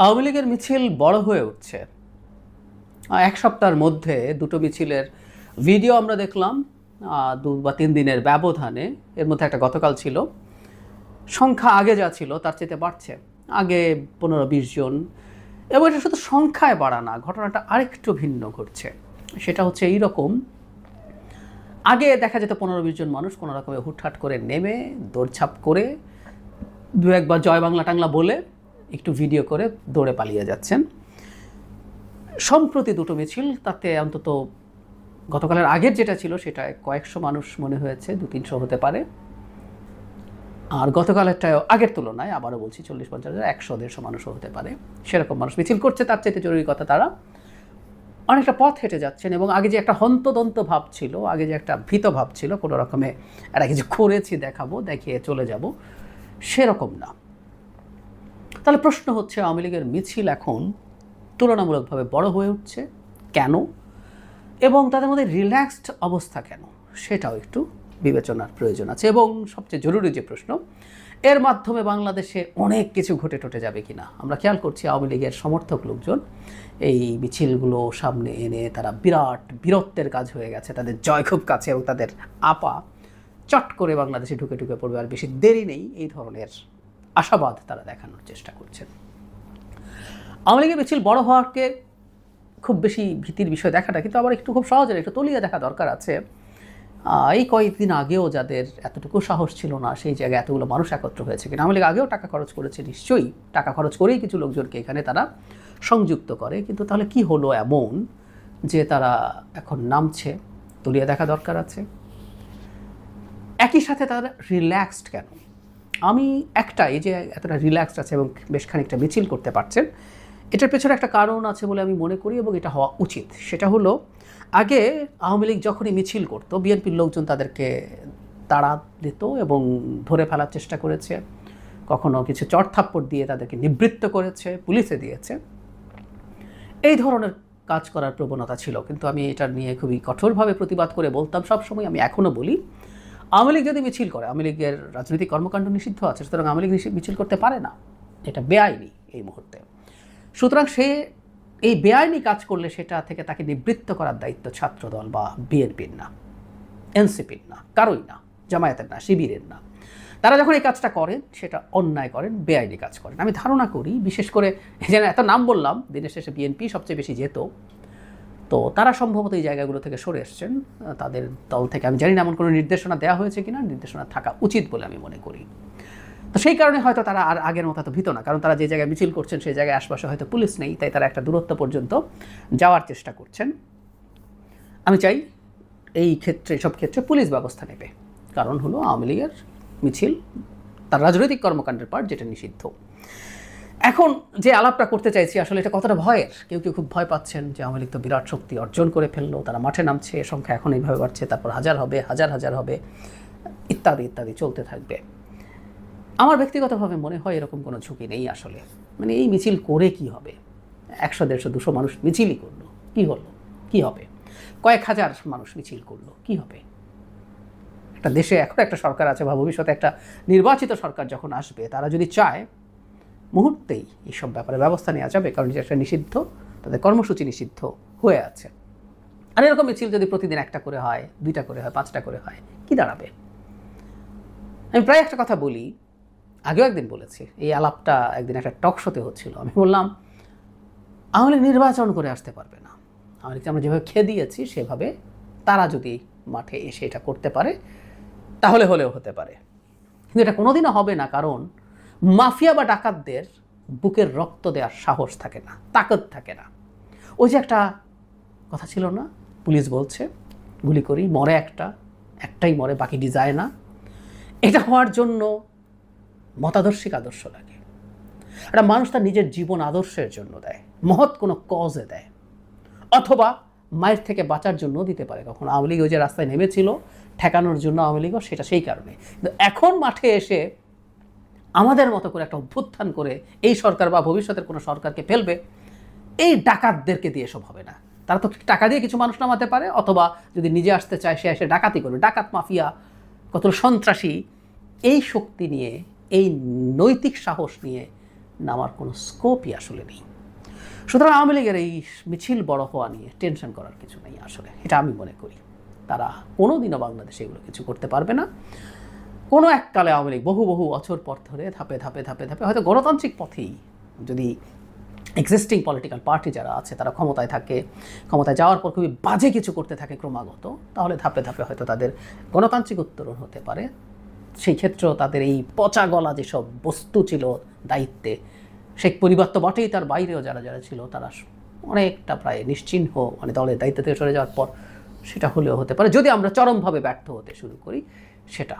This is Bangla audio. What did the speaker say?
আওয়ামী লীগের মিছিল বড় হয়ে উঠছে। এক সপ্তাহের মধ্যে দুটো মিছিলের ভিডিও আমরা দেখলাম 2 বা 3 দিনের ব্যবধানে। এর মধ্যে একটা গতকাল ছিল। সংখ্যা আগে যা ছিল তার চেয়ে বাড়ছে। আগে 15-20 জন, এবং এটা শুধু সংখ্যায় বাড়া না, ঘটনাটা আরেকটু ভিন্ন ঘটছে। সেটা হচ্ছে এইরকম, আগে দেখা যেত 15-20 জন মানুষ কোনো রকমে হুটহাট করে নেমে দৌড়ঝাঁপ করে দু একবার জয় বাংলা টাংলা বলে একটু ভিডিও করে দৌড়ে পালিয়ে যাচ্ছেন। সম্প্রতি দুটো মিছিল, তাতে অন্তত গতকালের আগের যেটা ছিল সেটায় কয়েকশো মানুষ মনে হয়েছে, 200-300 হতে পারে। আর গতকালেরটাও আগের তুলনায় আবারও বলছি 40-50 হাজার, 100-150 মানুষও হতে পারে। সেরকম মানুষ মিছিল করছে। তার চাইতে জরুরি কথা, তারা অনেকটা পথ হেঁটে যাচ্ছেন। এবং আগে যে একটা হন্তদন্ত ভাব ছিল, আগে যে একটা ভীত ভাব ছিল, কোনো রকমে একটা কিছু করেছি দেখাবো, দেখিয়ে চলে যাব, সেরকম না। তাহলে প্রশ্ন হচ্ছে, আওয়ামী লীগের মিছিল এখন তুলনামূলকভাবে বড় হয়ে উঠছে কেন, এবং তাদের মধ্যে রিল্যাক্সড অবস্থা কেন, সেটাও একটু বিবেচনার প্রয়োজন আছে। এবং সবচেয়ে জরুরি যে প্রশ্ন, এর মাধ্যমে বাংলাদেশে অনেক কিছু ঘটে টটে যাবে কিনা। আমরা খেয়াল করছি আওয়ামী লীগের সমর্থক লোকজন এই মিছিলগুলো সামনে এনে তারা বিরাট বীরত্বের কাজ হয়ে গেছে, তাদের জয় খুব কাছে, এবং তাদের আপা চট করে বাংলাদেশে ঢুকে ঢুকে পড়বে, আর বেশি দেরি নেই, এই ধরনের আশাবাদ তারা দেখানোর চেষ্টা করছেন। আওয়ামী লীগের মিছিল বড় হওয়াকে খুব বেশি ভীতির বিষয় দেখাটা কিন্তু আবার একটু খুব সহজে একটু তলিয়ে দেখা দরকার আছে। এই কয়েকদিন আগেও যাদের এতটুকু সাহস ছিল না, সেই জায়গায় এতগুলো মানুষ একত্র হয়েছে কিনা। আওয়ামী লীগ আগেও টাকা খরচ করেছে, নিশ্চয়ই টাকা খরচ করেই কিছু লোকজনকে এখানে তারা সংযুক্ত করে। কিন্তু তাহলে কি হলো এমন যে তারা এখন নামছে, তলিয়ে দেখা দরকার আছে। একই সাথে তারা রিল্যাক্সড কেন? আমি এই যে এতটা রিল্যাক্সড আছে এবং বেশ খানিকটা মিছিল করতে পারছেন, এটার পেছনে একটা কারণ আছে বলে আমি মনে করি, এবং এটা হওয়া উচিত। সেটা হলো, আগে আওয়ামী লীগ যখনই মিছিল করতো, বিএনপির লোকজন তাদেরকে তাড়া দিত এবং ধরে ফেলার চেষ্টা করেছে, কখনো কিছু চড়থাপ্পড় দিয়ে তাদেরকে নিবৃত্ত করেছে, পুলিশে দিয়েছে। এই ধরনের কাজ করার প্রবণতা ছিল। কিন্তু আমি এটা নিয়ে খুবই কঠোরভাবে প্রতিবাদ করে বলতাম সবসময়, আমি এখনও বলি, আওয়ামী লীগ যদি মিছিল করে, আওয়ামী লীগের রাজনৈতিক কর্মকাণ্ড নিষিদ্ধ আছে, সুতরাং আওয়ামী লীগ মিছিল করতে পারে না, এটা বেআইনি এই মুহূর্তে। সুতরাং সে এই বেআইনি কাজ করলে সেটা থেকে তাকে নিবৃত্ত করার দায়িত্ব ছাত্রদল বা বিএনপির না, এনসিপির না, কারোই না, জামায়াতের না, শিবিরের না। তারা যখন এই কাজটা করেন, সেটা অন্যায় করেন, বেআইনি কাজ করেন। আমি ধারণা করি, বিশেষ করে যেন এত নাম বললাম, দিনের শেষে বিএনপি সবচেয়ে বেশি যেত, তো তারা সম্ভবত এই জায়গাগুলো থেকে সরে এসছেন। তাদের দল থেকে আমি জানি না এমন কোনো নির্দেশনা দেওয়া হয়েছে কিনা, নির্দেশনা থাকা উচিত বলে আমি মনে করি। তো সেই কারণে হয়তো তারা আর আগের মতো ভীত না, কারণ তারা যে জায়গায় মিছিল করছেন সেই জায়গায় আশপাশে হয়তো পুলিশ নেই, তাই তারা একটা দূরত্ব পর্যন্ত যাওয়ার চেষ্টা করছেন। আমি চাই এই ক্ষেত্রে, সব ক্ষেত্রে পুলিশ ব্যবস্থা নেবে, কারণ হলো আওয়ামী লীগের মিছিল তার রাজনৈতিক কর্মকাণ্ডের পার্ট, যেটা নিষিদ্ধ। এখন যে আলাপটা করতে চাইছি, আসলে এটা কতটা ভয়ের। কেউ কেউ খুব ভয় পাচ্ছেন যে আওয়ামী লীগ তো বিরাট শক্তি অর্জন করে ফেললো, তারা মাঠে নামছে, সংখ্যা এখন এইভাবে বাড়ছে, তারপর হাজার হবে, হাজার হাজার হবে, ইত্যাদি ইত্যাদি চলতে থাকবে। আমার ব্যক্তিগতভাবে মনে হয় এরকম কোনো ঝুঁকি নেই আসলে। মানে এই মিছিল করে কি হবে? 100-150-200 মানুষ মিছিলই করলো, কি হলো, কি হবে? কয়েক হাজার মানুষ মিছিল করলো, কি হবে? একটা দেশে এখন একটা সরকার আছে, বা ভবিষ্যতে একটা নির্বাচিত সরকার যখন আসবে, তারা যদি চায়, মুহূর্তেই এইসব ব্যাপারে ব্যবস্থা নেওয়া যাবে, কারণ এটা একটা নিষিদ্ধ, তাদের কর্মসূচি নিষিদ্ধ হয়ে আছে। আর এরকম মিছিল যদি প্রতিদিন 1টা করে হয়, 2টা করে হয়, 5টা করে হয়, কি দাঁড়াবে? আমি প্রায় একটা কথা বলি, আগেও একদিন বলেছি, এই আলাপটা একদিন একটা টক শোতে হচ্ছিল। আমি বললাম, আওয়ামী লীগ নির্বাচন করে আসতে পারবে না। আওয়ামী লীগকে আমরা যেভাবে খেয়ে দিয়েছি, সেভাবে তারা যদি মাঠে এসে এটা করতে পারে, তাহলে হলেও হতে পারে। কিন্তু এটা কোনোদিনও হবে না, কারণ মাফিয়া বা ডাকাতদের বুকের রক্ত দেওয়ার সাহস থাকে না, তাকত থাকে না। ওই যে একটা কথা ছিল না, পুলিশ বলছে গুলি করি, মরে একটাই মরে, বাকিটি যায় না। এটা হওয়ার জন্য মতাদর্শিক আদর্শ লাগে। একটা মানুষ তার নিজের জীবন আদর্শের জন্য দেয়, মহৎ কোনো কজে দেয়, অথবা মায়ের থেকে বাঁচার জন্য দিতে পারে। কখন আওয়ামী লীগ ওই যে রাস্তায় নেমেছিল ঠেকানোর জন্য, আওয়ামী লীগও সেটা সেই কারণে। কিন্তু এখন মাঠে এসে আমাদের মতো করে একটা অভ্যুত্থান করে এই সরকার বা ভবিষ্যতের কোনো সরকারকে ফেলবে, এই ডাকাতদেরকে দিয়ে এসব হবে না। তারা তো টাকা দিয়ে কিছু মানুষ নামাতে পারে, অথবা যদি নিজে আসতে চায় সে এসে ডাকাতি করবে। ডাকাত মাফিয়া, কত সন্ত্রাসী, এই শক্তি নিয়ে, এই নৈতিক সাহস নিয়ে নামার কোনো স্কোপই আসলে নেই। সুতরাং আওয়ামী লীগের এই মিছিল বড় হওয়া নিয়ে টেনশন করার কিছু নেই আসলে, এটা আমি মনে করি। তারা কোনোদিনও বাংলাদেশে এগুলো কিছু করতে পারবে না। কোনো এককালে আওয়ামী লীগ বহু বহু বছর পর ধরে ধাপে ধাপে ধাপে ধাপে হয়তো গণতান্ত্রিক পথেই, যদি এক্সিস্টিং পলিটিক্যাল পার্টি যারা আছে তারা ক্ষমতায় থাকে, ক্ষমতায় যাওয়ার পর খুবই বাজে কিছু করতে থাকে ক্রমাগত, তাহলে ধাপে ধাপে হয়তো তাদের গণতান্ত্রিক উত্তরণ হতে পারে। সেই ক্ষেত্রেও তাদের এই পচা গলা যেসব বস্তু ছিল দায়িত্বে, শেখ পরিবার তো বটেই, তার বাইরেও যারা যারা ছিল তারা অনেকটা প্রায় নিশ্চিহ্ন, মানে দলের দায়িত্ব থেকে সরে যাওয়ার পর সেটা হলেও হতে পারে, যদি আমরা চরমভাবে ব্যর্থ হতে শুরু করি সেটা।